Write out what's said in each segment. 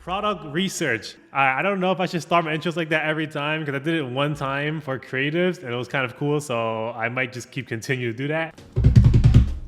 Product research. I don't know if I should start my intros like that every time because I did it one time for creatives and it was kind of cool, so I might just keep continue to do that.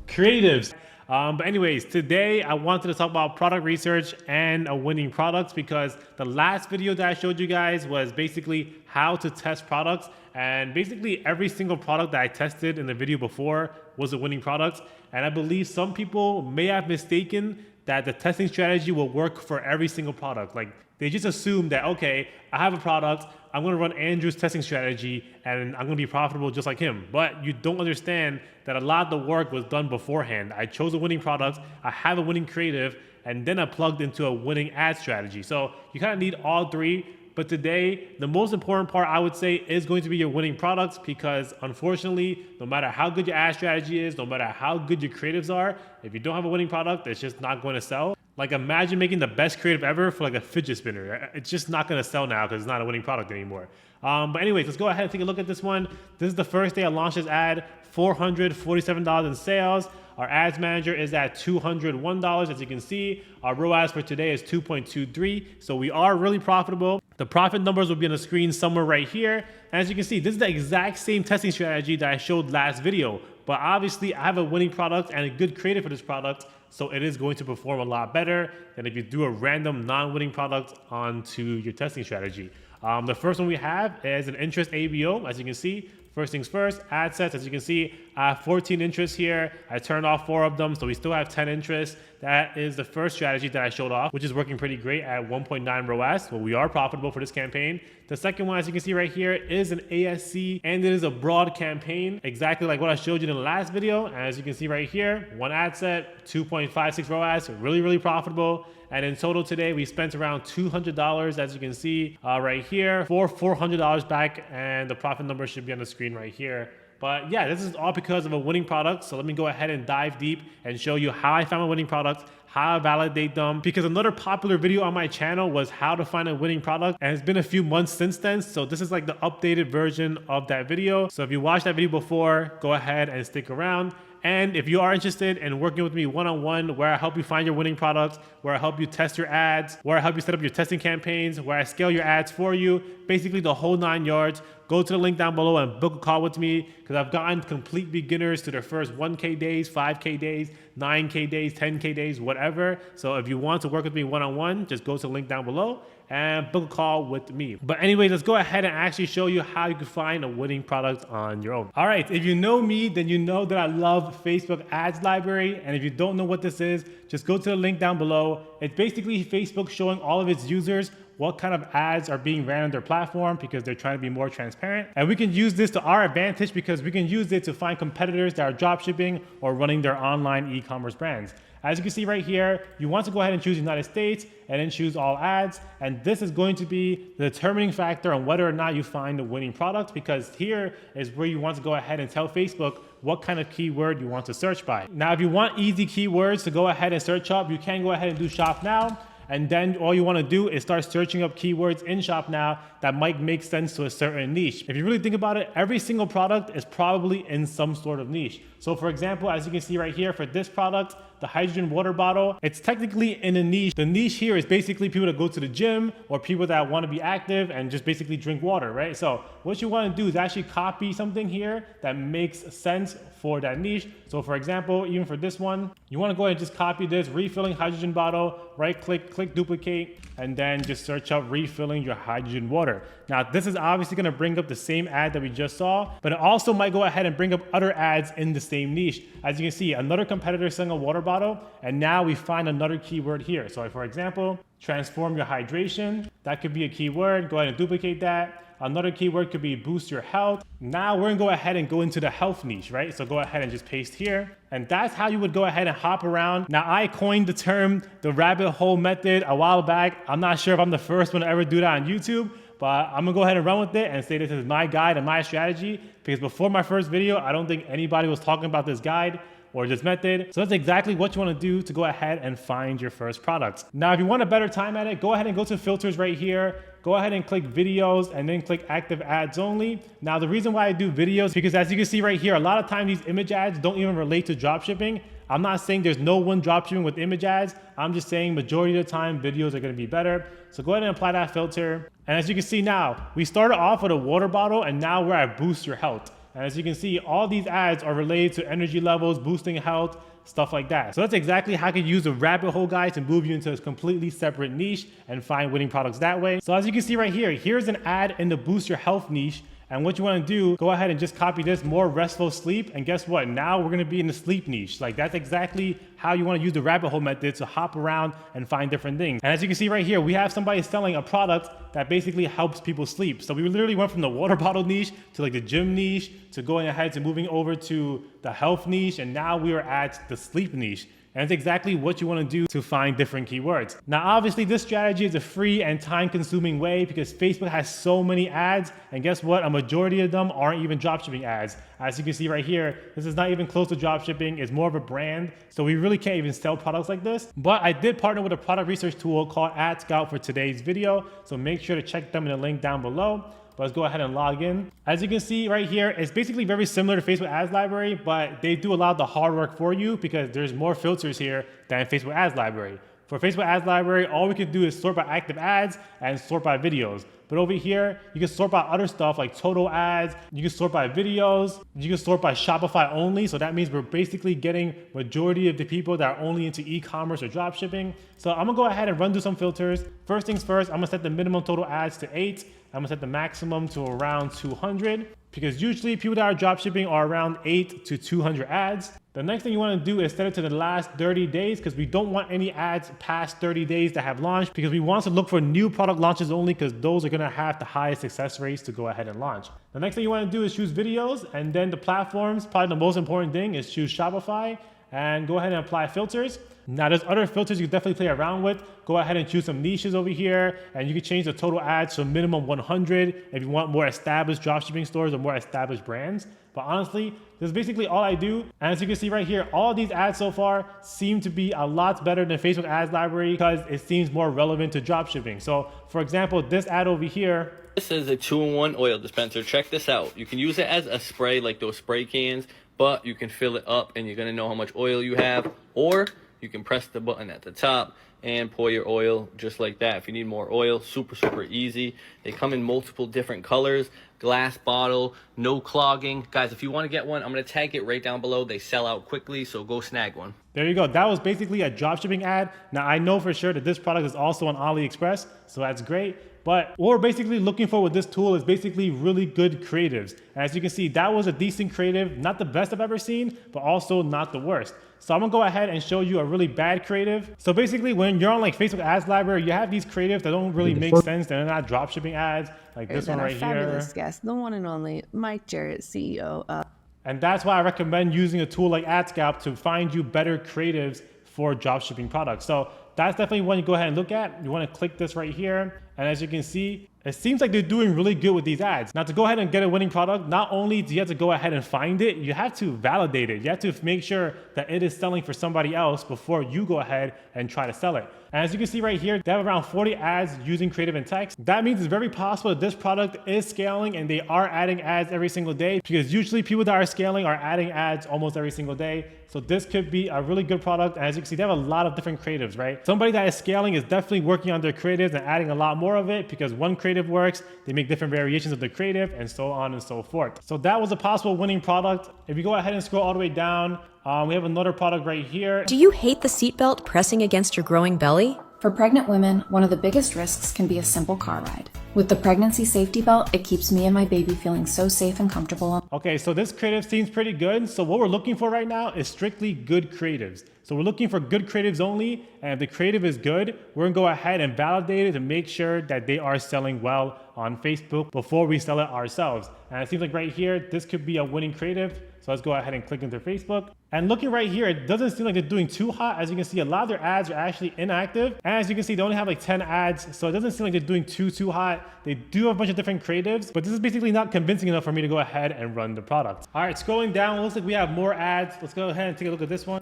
Creatives. But anyways, today I wanted to talk about product research and winning products because the last video that I showed you guys was basically how to test products, and basically every single product that I tested in the video before was a winning product. And I believe some people may have mistaken that the testing strategy will work for every single product. Like they just assume that, okay, I have a product, I'm gonna run Andrew's testing strategy and I'm gonna be profitable just like him. But you don't understand that a lot of the work was done beforehand. I chose a winning product, I have a winning creative, and then I plugged into a winning ad strategy. So you kind of need all three. But today, the most important part I would say is going to be your winning products, because unfortunately, no matter how good your ad strategy is, no matter how good your creatives are, if you don't have a winning product, it's just not going to sell. Like imagine making the best creative ever for like a fidget spinner. It's just not going to sell now because it's not a winning product anymore. But anyways, let's go ahead and take a look at this one. This is the first day I launched this ad, $447 in sales. Our ads manager is at $201. As you can see, our ROAS for today is 2.23. So we are really profitable. The profit numbers will be on the screen somewhere right here. And as you can see, this is the exact same testing strategy that I showed last video. But obviously I have a winning product and a good creative for this product, so it is going to perform a lot better than if you do a random non-winning product onto your testing strategy. The first one we have is an interest ABO. As you can see, first things first, ad sets. As you can see, I have 14 interests here. I turned off 4 of them, so we still have 10 interests. That is the first strategy that I showed off, which is working pretty great at 1.9 ROAS. Well, we are profitable for this campaign. The second one, as you can see right here, is an ASC, and it is a broad campaign, exactly like what I showed you in the last video. And as you can see right here, one ad set, 2.56 ROAS, really profitable. And in total today, we spent around $200, as you can see right here, for $400 back, and the profit number should be on the screen right here. But yeah, this is all because of a winning product. So let me go ahead and dive deep and show you how I found a winning product, how I validate them. Because another popular video on my channel was how to find a winning product, and it's been a few months since then. So this is like the updated version of that video. So if you watched that video before, go ahead and stick around. And if you are interested in working with me one-on-one, where I help you find your winning products, where I help you test your ads, where I help you set up your testing campaigns, where I scale your ads for you, basically the whole 9 yards, go to the link down below and book a call with me, because I've gotten complete beginners to their first 1K days, 5K days, 9K days, 10K days, whatever. So if you want to work with me one-on-one, just go to the link down below and book a call with me. But anyway, let's go ahead and actually show you how you can find a winning product on your own. All right, if you know me, then you know that I love Facebook Ads Library. And if you don't know what this is, just go to the link down below. It's basically Facebook showing all of its users what kind of ads are being ran on their platform, because they're trying to be more transparent. And we can use this to our advantage, because we can use it to find competitors that are dropshipping or running their online e-commerce brands. As you can see right here, you want to go ahead and choose United States and then choose all ads. And this is going to be the determining factor on whether or not you find a winning product, because here is where you want to go ahead and tell Facebook what kind of keyword you want to search by. Now, if you want easy keywords to go ahead and search up, you can go ahead and do Shop Now. And then all you want to do is start searching up keywords in Shop Now that might make sense to a certain niche. If you really think about it, every single product is probably in some sort of niche. So for example, as you can see right here for this product, the hydrogen water bottle, it's technically in a niche. The niche here is basically people that go to the gym or people that want to be active and just basically drink water, right? So what you want to do is actually copy something here that makes sense for that niche. So for example, even for this one, you want to go ahead and just copy this refilling hydrogen bottle, right click, click duplicate, and then just search up refilling your hydrogen water. Now this is obviously going to bring up the same ad that we just saw, but it also might go ahead and bring up other ads in the same niche. As you can see, another competitor selling a water bottle, and now we find another keyword here. So for example, transform your hydration. That could be a keyword. Go ahead and duplicate that. Another keyword could be boost your health. Now we're gonna go ahead and go into the health niche, right? So go ahead and just paste here. And that's how you would go ahead and hop around. Now I coined the term, the rabbit hole method, a while back. I'm not sure if I'm the first one to ever do that on YouTube, but I'm gonna go ahead and run with it and say this is my guide and my strategy, because before my first video, I don't think anybody was talking about this guide. or this method. So that's exactly what you want to do to go ahead and find your first product. Now, if you want a better time at it, go ahead and go to filters right here. Go ahead and click videos and then click active ads only. Now, the reason why I do videos, because as you can see right here, a lot of times these image ads don't even relate to dropshipping. I'm not saying there's no one dropshipping with image ads. I'm just saying majority of the time videos are gonna be better. So go ahead and apply that filter. And as you can see now, we started off with a water bottle and now we're at boost your health. And as you can see, all these ads are related to energy levels, boosting health, stuff like that. So that's exactly how you can use a rabbit hole guide to move you into a completely separate niche and find winning products that way. So as you can see right here, here's an ad in the boost your health niche. And what you want to do, go ahead and just copy this, more restful sleep. And guess what? Now we're going to be in the sleep niche. Like that's exactly how you want to use the rabbit hole method to hop around and find different things. And as you can see right here, we have somebody selling a product that basically helps people sleep. So we literally went from the water bottle niche to like the gym niche to going ahead to moving over to the health niche. And now we are at the sleep niche. And it's exactly what you want to do to find different keywords. Now, obviously, this strategy is a free and time-consuming way because Facebook has so many ads. And guess what? A majority of them aren't even dropshipping ads. As you can see right here, this is not even close to dropshipping. It's more of a brand. So we really can't even sell products like this. But I did partner with a product research tool called Ad Scout for today's video. So make sure to check them in the link down below. But let's go ahead and log in. As you can see right here, it's basically very similar to Facebook Ads Library, but they do a lot of the hard work for you because there's more filters here than Facebook Ads Library. For Facebook Ads Library, all we can do is sort by active ads and sort by videos. But over here, you can sort by other stuff like total ads, you can sort by videos, you can sort by Shopify only. So that means we're basically getting majority of the people that are only into e-commerce or dropshipping. So I'm gonna go ahead and run through some filters. First things first, I'm gonna set the minimum total ads to 8. I'm gonna set the maximum to around 200 because usually people that are dropshipping are around 8 to 200 ads. The next thing you want to do is set it to the last 30 days because we don't want any ads past 30 days that have launched because we want to look for new product launches only because those are going to have the highest success rates to go ahead and launch. The next thing you want to do is choose videos, and then the platforms, probably the most important thing is choose Shopify and go ahead and apply filters. Now there's other filters you can definitely play around with. Go ahead and choose some niches over here and you can change the total ads to minimum 100 if you want more established dropshipping stores or more established brands. But honestly, this is basically all I do. And as you can see right here, all these ads so far seem to be a lot better than Facebook Ads Library because it seems more relevant to dropshipping. So for example, this ad over here, this is a 2-in-1 oil dispenser. Check this out. You can use it as a spray like those spray cans, but you can fill it up and you're gonna know how much oil you have, or you can press the button at the top and pour your oil just like that. If you need more oil, super easy. They come in multiple different colors, glass bottle, no clogging. Guys, if you want to get one, I'm going to tag it right down below. They sell out quickly, so go snag one. There you go. That was basically a dropshipping ad. Now I know for sure that this product is also on AliExpress, so that's great. But what we're basically looking for with this tool is basically really good creatives. And as you can see, that was a decent creative, not the best I've ever seen, but also not the worst. So I'm gonna go ahead and show you a really bad creative. So basically when you're on like Facebook Ads Library, you have these creatives that don't really make sense. They're not dropshipping ads, like this one right here. Fabulous guest, the one and only Mike Jarrett, CEO of. And that's why I recommend using a tool like AdScout to find you better creatives for dropshipping products. So that's definitely one you go ahead and look at. You want to click this right here. And as you can see, it seems like they're doing really good with these ads. Now to go ahead and get a winning product, not only do you have to go ahead and find it, you have to validate it. You have to make sure that it is selling for somebody else before you go ahead and try to sell it. And as you can see right here, they have around 40 ads using creative and text. That means it's very possible that this product is scaling and they are adding ads every single day because usually people that are scaling are adding ads almost every single day. So this could be a really good product. And as you can see, they have a lot of different creatives, right? Somebody that is scaling is definitely working on their creatives and adding a lot more of it because one creative works, they make different variations of the creative and so on and so forth. So that was a possible winning product. If you go ahead and scroll all the way down, we have another product right here. Do you hate the seatbelt pressing against your growing belly? For pregnant women, one of the biggest risks can be a simple car ride. With the pregnancy safety belt, it keeps me and my baby feeling so safe and comfortable. Okay, so this creative seems pretty good. So what we're looking for right now is strictly good creatives. So we're looking for good creatives only, and if the creative is good, we're gonna go ahead and validate it to make sure that they are selling well on Facebook before we sell it ourselves. And it seems like right here, this could be a winning creative. So let's go ahead and click into Facebook. And looking right here, it doesn't seem like they're doing too hot. As you can see, a lot of their ads are actually inactive. And as you can see, they only have like 10 ads. So it doesn't seem like they're doing too hot. They do have a bunch of different creatives, but this is basically not convincing enough for me to go ahead and run the product. All right, scrolling down, it looks like we have more ads. Let's go ahead and take a look at this one.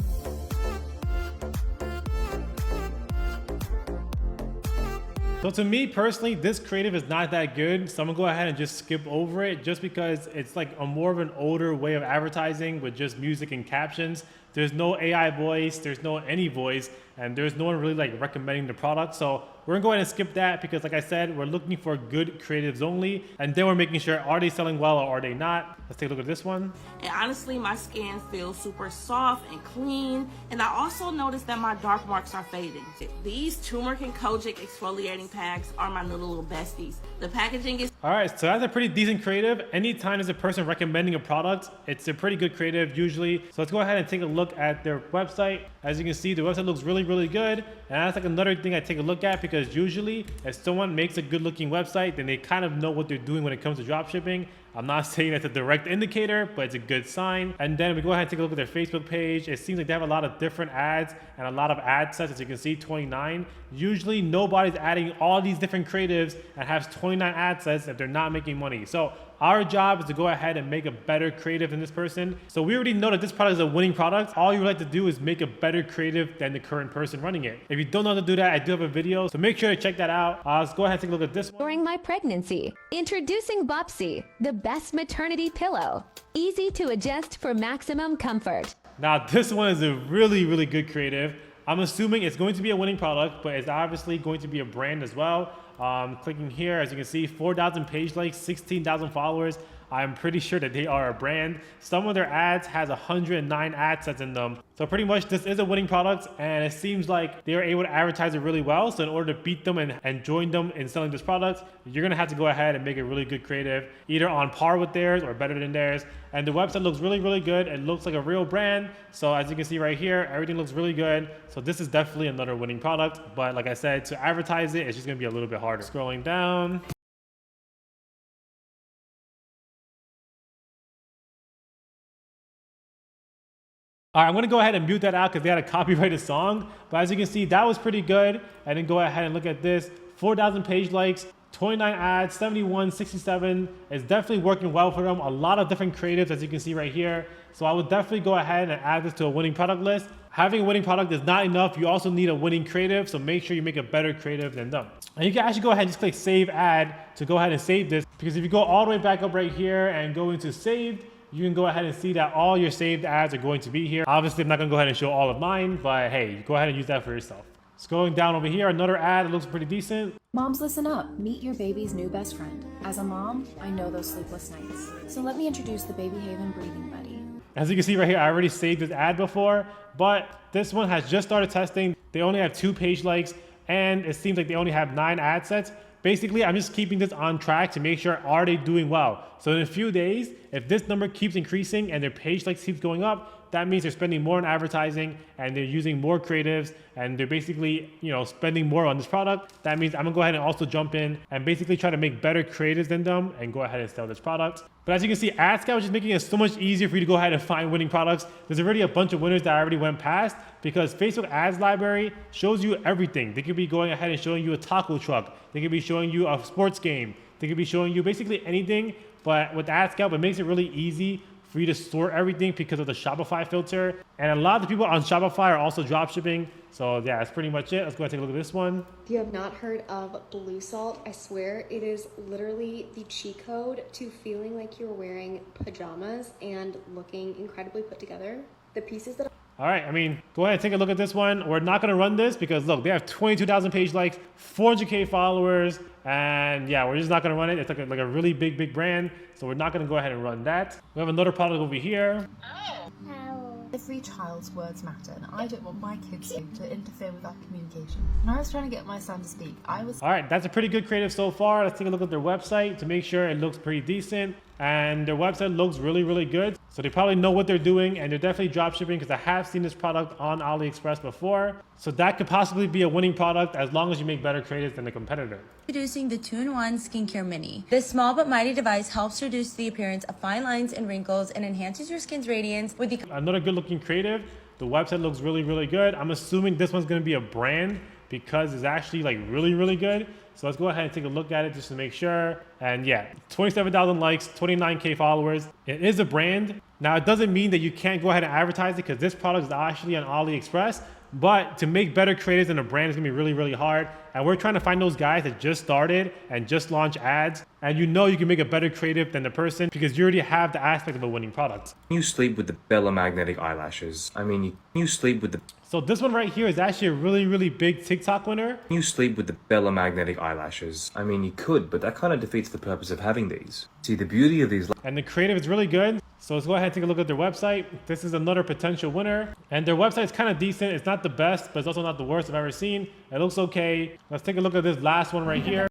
So to me personally, this creative is not that good. So I'm gonna go ahead and just skip over it just because it's like a more of an older way of advertising with just music and captions. There's no AI voice, there's no any voice, and there's no one really like recommending the product. So we're gonna go ahead and skip that because like I said, we're looking for good creatives only. And then we're making sure, are they selling well or are they not? Let's take a look at this one. And honestly, my skin feels super soft and clean. And I also noticed that my dark marks are fading. These turmeric and kojic exfoliating packs are my little besties. The packaging is... All right, so that's a pretty decent creative. Anytime there's a person recommending a product, it's a pretty good creative usually. So let's go ahead and take a look at their website. As you can see, the website looks really good. And that's like another thing I take a look at because usually if someone makes a good looking website, then they kind of know what they're doing when it comes to dropshipping. I'm not saying that's a direct indicator, but it's a good sign. And then we go ahead and take a look at their Facebook page. It seems like they have a lot of different ads and a lot of ad sets. As you can see, 29. Usually nobody's adding all these different creatives and has 29 ad sets if they're not making money. So our job is to go ahead and make a better creative than this person. So we already know that this product is a winning product. All you would like to do is make a better creative than the current person running it. If you don't know how to do that, I do have a video, so make sure to check that out. Let's go ahead and take a look at this one. During my pregnancy, introducing Bopsy, the best maternity pillow. Easy to adjust for maximum comfort. Now this one is a really good creative. I'm assuming it's going to be a winning product, but it's obviously going to be a brand as well. Clicking here, as you can see, 4,000 page likes, 16,000 followers. I'm pretty sure that they are a brand. Some of their ads has 109 ad sets in them. So pretty much this is a winning product, and it seems like they are able to advertise it really well. So in order to beat them and join them in selling this product, you're gonna have to go ahead and make a really good creative, either on par with theirs or better than theirs. And the website looks really good. It looks like a real brand. So as you can see right here, everything looks really good. So this is definitely another winning product. But like I said, to advertise it, it's just gonna be a little bit harder. Scrolling down. All right, I'm gonna go ahead and mute that out because they had a copyrighted song. But as you can see, that was pretty good. And then go ahead and look at this. 4,000 page likes, 29 ads, 71, 67. It's definitely working well for them. A lot of different creatives, as you can see right here. So I would definitely go ahead and add this to a winning product list. Having a winning product is not enough. You also need a winning creative. So make sure you make a better creative than them. And you can actually go ahead and just click save ad to go ahead and save this. Because if you go all the way back up right here and go into saved, you can go ahead and see that all your saved ads are going to be here. Obviously, I'm not gonna go ahead and show all of mine, but hey, go ahead and use that for yourself. Scrolling down over here, another ad that looks pretty decent. Moms, listen up. Meet your baby's new best friend. As a mom, I know those sleepless nights. So let me introduce the Baby Haven Breathing Buddy. As you can see right here, I already saved this ad before, but this one has just started testing. They only have 2 page likes, and it seems like they only have 9 ad sets. Basically, I'm just keeping this on track to make sure, are they doing well? So in a few days, if this number keeps increasing and their page likes keeps going up, that means they're spending more on advertising and they're using more creatives and they're basically, spending more on this product. That means I'm gonna go ahead and also jump in and basically try to make better creatives than them and go ahead and sell this product. But as you can see, AdScout is just making it so much easier for you to go ahead and find winning products. There's already a bunch of winners that I already went past because Facebook Ads Library shows you everything. They could be going ahead and showing you a taco truck. They could be showing you a sports game. They could be showing you basically anything, but with AdScout, it makes it really easy for you to store everything because of the Shopify filter. And a lot of the people on Shopify are also dropshipping. So yeah, that's pretty much it. Let's go ahead and take a look at this one. If you have not heard of Blue Salt, I swear it is literally the cheat code to feeling like you're wearing pajamas and looking incredibly put together. The pieces that All right, go ahead and take a look at this one. We're not gonna run this because look, they have 22,000 page likes, 400K followers, and yeah, we're just not gonna run it. It's like a really big brand, so we're not gonna go ahead and run that. We have another product over here. Every child's words matter, and I don't want my kids to interfere with our communication. When I was trying to get my son to speak, All right, that's a pretty good creative so far. Let's take a look at their website to make sure it looks pretty decent. And their website looks really good. So they probably know what they're doing, and they're definitely drop shipping because I have seen this product on AliExpress before. So that could possibly be a winning product as long as you make better creatives than the competitor. Introducing the 2-in-1 Skincare Mini. This small but mighty device helps reduce the appearance of fine lines and wrinkles and enhances your skin's radiance with the... Another good looking creative. The website looks really, really good. I'm assuming this one's gonna be a brand because it's actually like really, really good. So let's go ahead and take a look at it just to make sure. And yeah, 27,000 likes, 29K followers. It is a brand. Now it doesn't mean that you can't go ahead and advertise it because this product is actually on AliExpress. But to make better creatives in a brand is gonna be really, really hard. And we're trying to find those guys that just started and just launched ads. And you know you can make a better creative than the person because you already have the aspect of a winning product. You sleep with the Bella Magnetic eyelashes. I mean, you sleep with the... So this one right here is actually a really, really big TikTok winner. You sleep with the Bella Magnetic eyelashes. I mean, you could, but that kind of defeats the purpose of having these. See, the beauty of these... And the creative is really good. So let's go ahead and take a look at their website. This is another potential winner. And their website is kind of decent. It's not the best, but it's also not the worst I've ever seen. It looks okay. Let's take a look at this last one right here.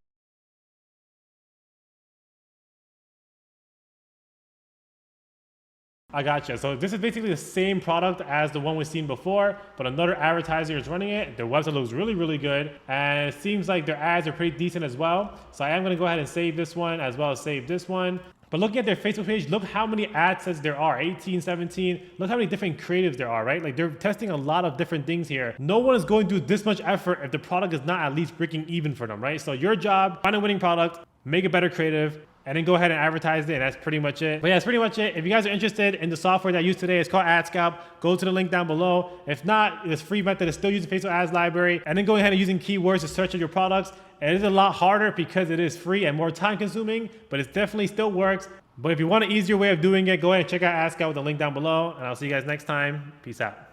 I gotcha. So this is basically the same product as the one we've seen before, but another advertiser is running it. Their website looks really, really good. And it seems like their ads are pretty decent as well. So I am gonna go ahead and save this one as well as save this one. But looking at their Facebook page, look how many ad sets there are, 18, 17. Look how many different creatives there are, right? Like they're testing a lot of different things here. No one is going to do this much effort if the product is not at least breaking even for them, right? So your job, find a winning product, make a better creative, and then go ahead and advertise it, and that's pretty much it. But yeah, that's pretty much it. If you guys are interested in the software that I used today, it's called AdScalp. Go to the link down below. If not, this free method is still using Facebook Ads Library, and then go ahead and using keywords to search on your products. It is a lot harder because it is free and more time consuming, but it definitely still works. But if you want an easier way of doing it, go ahead and check out AdScalp with the link down below, and I'll see you guys next time. Peace out.